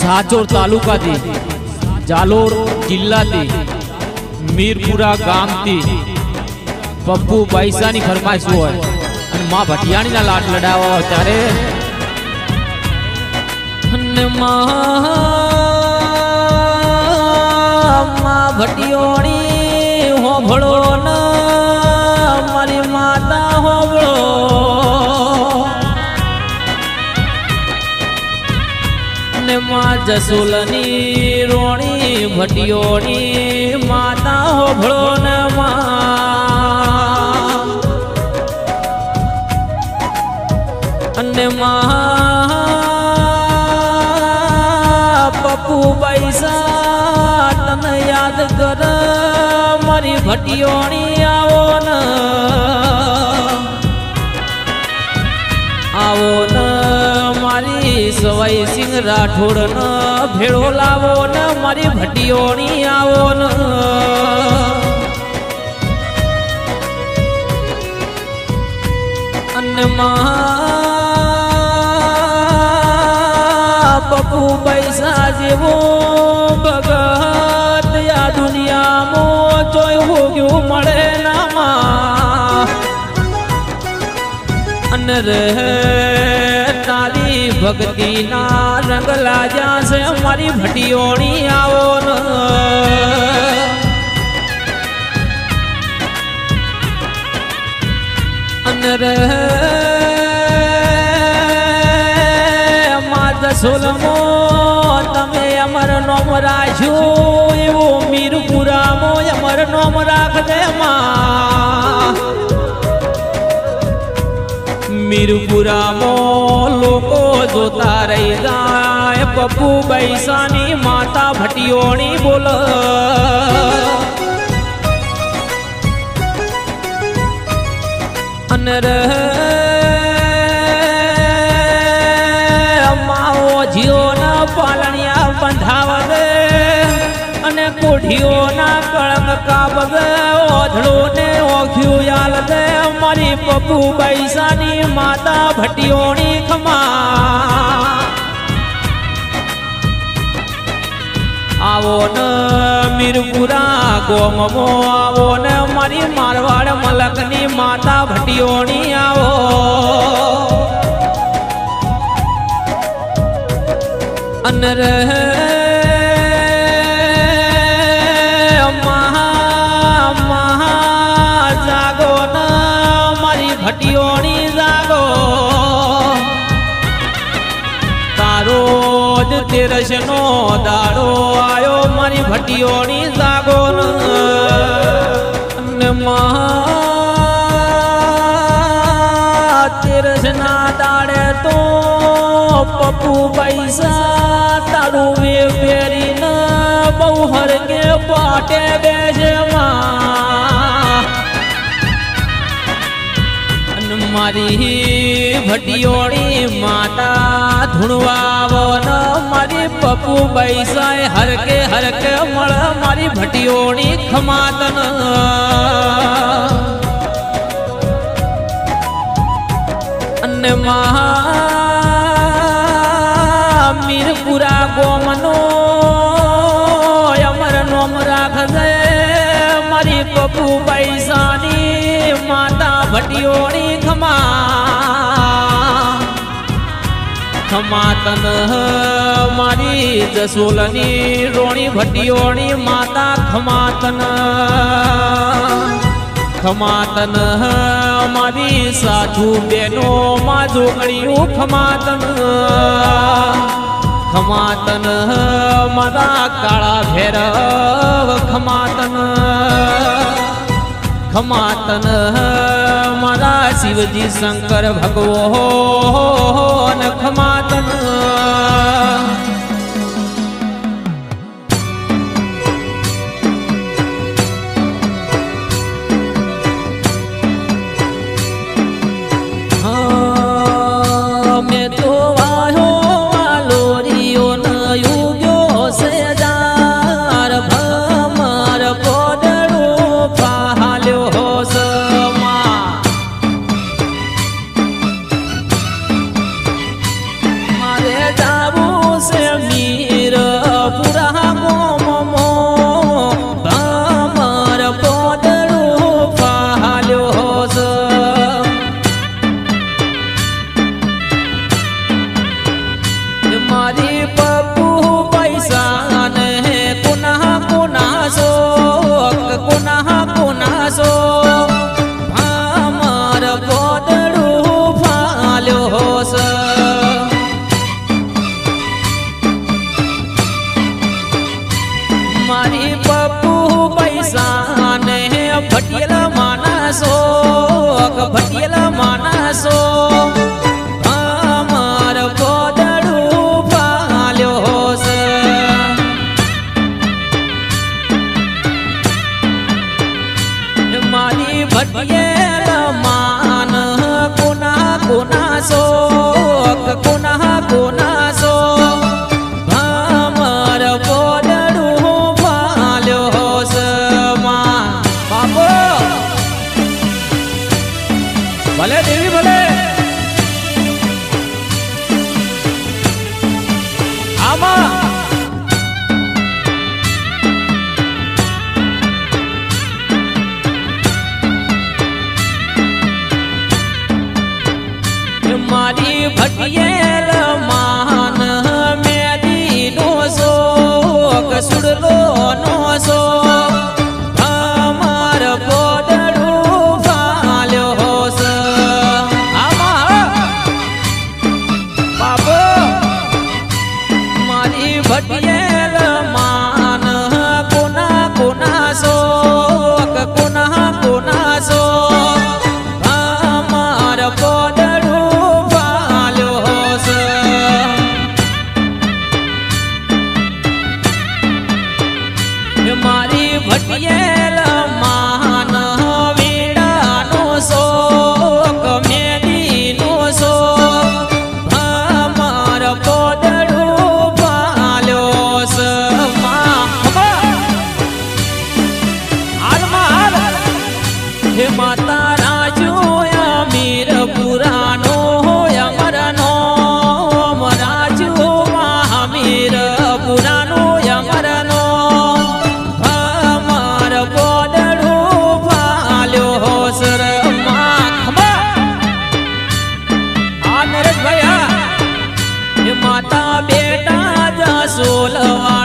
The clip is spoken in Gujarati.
સાચોર તાલુકાથી જાલોર જિલ્લાથી મીરપુરા ગામથી પપ્પુ પૈસાની ફરમાઈશ હોય અને માં ભટિયાણીના લાડ લડાવવા હોય ત્યારે માં ભટિયાણી હોભળો ન મારી માતા હોભળો ને માં જસુલની રોણી ભટિયોની માતા હોભળો ને માં અને માં પપ્પુ પૈસા તને યાદ કર મારી ભટિયોની આવો ને મારી સવાઈ સિંહ રાઠોડ ન ભેળો લાવો ને મારી ભટિયોની આવો ન અને પપ્પુ પૈસા જેવો ભગત આ દુનિયામાં જોયું ગયું મળે નામાં અને રે તારી ભક્તિ ના રંગ લાજા છે મારી ભટિયોણી આવો ન અને રે માતા સોલમો તમે અમર નોમ રાખ્યું એવું મીરપુરામો અમર નોમ રાખજે માં મીરપુરામાં લોકો જોતા રહી જાય પપ્પુ પૈસાની માતા ભટિયોણી બોલ અને રે માઓ જીઓના પાલણિયા બંધાવગે અને કોઠીઓના કળંગ કાપગે ઓધળો ને ઓખ્યું યાલ દે મારી પપ્પુ પૈસાની માતા ભટિયોણી ખમા આવો ને મીરપુરા ગોમમો આવો ને મારી મારવાડ મલકની માતા ભટિયોણી આવો અને રે ભટિયોણી જાગો તારો જ તેરસ નો દાડો આયો મારી ભટિયોણી જાગો ને તેરસ ના દાડે તો પપ્પુ પૈસા તારું વે ફેરી ન બહુ હરકે પાટે બેસે મારી ભટિયોણી માતા ધૂણવાવો ન મારી પપ્પુ પૈસા હરકે હરકે મળ મારી ભટિયોણી ખમાતન અને મીરપુરા ગોમનો અમર નોમ રાખજે મારી પપ્પુ પૈસાની માતા ભટિયોણી ખમાતન મારી જસોલની રોણી ભટિયોણી માતા ખમાતન ખમાતન મારી સાધુ બેનો માં જોગણીયું ખમાતન ખમાતન મારા કાળા ભેરવ ખમાતન ખમાતન મારા શિવજી શંકર ભગવાન ખમાતન મેં તો વાયો વાલોરીઓ ન યુગ્યો સે જાર ભમર પોડળું ફાલ્યો સમા મારી ભટિયેલ માન મેદીનો શોક સુડલો નો શોક અમાર પોદડું ફાલ્યો છે આમાં બાબો મારી ભટિયેલ માન કોના કોના શોક કોના કોના શોક અમાર પોદડું ફાલ્યો છે મારી ભટિયેલ માન વીણાનો શોક મેદીનો શોક અમાર પોદડું ફાલ્યો છે હે માતા રાજુ અમીર પુરાનો અમરનો રાજુ અમીર પુરાનો અમરનો અમાર પોદડું ફાલ્યો સર આ નરેશ ભાઈ હે માતા બેટા જસોલવા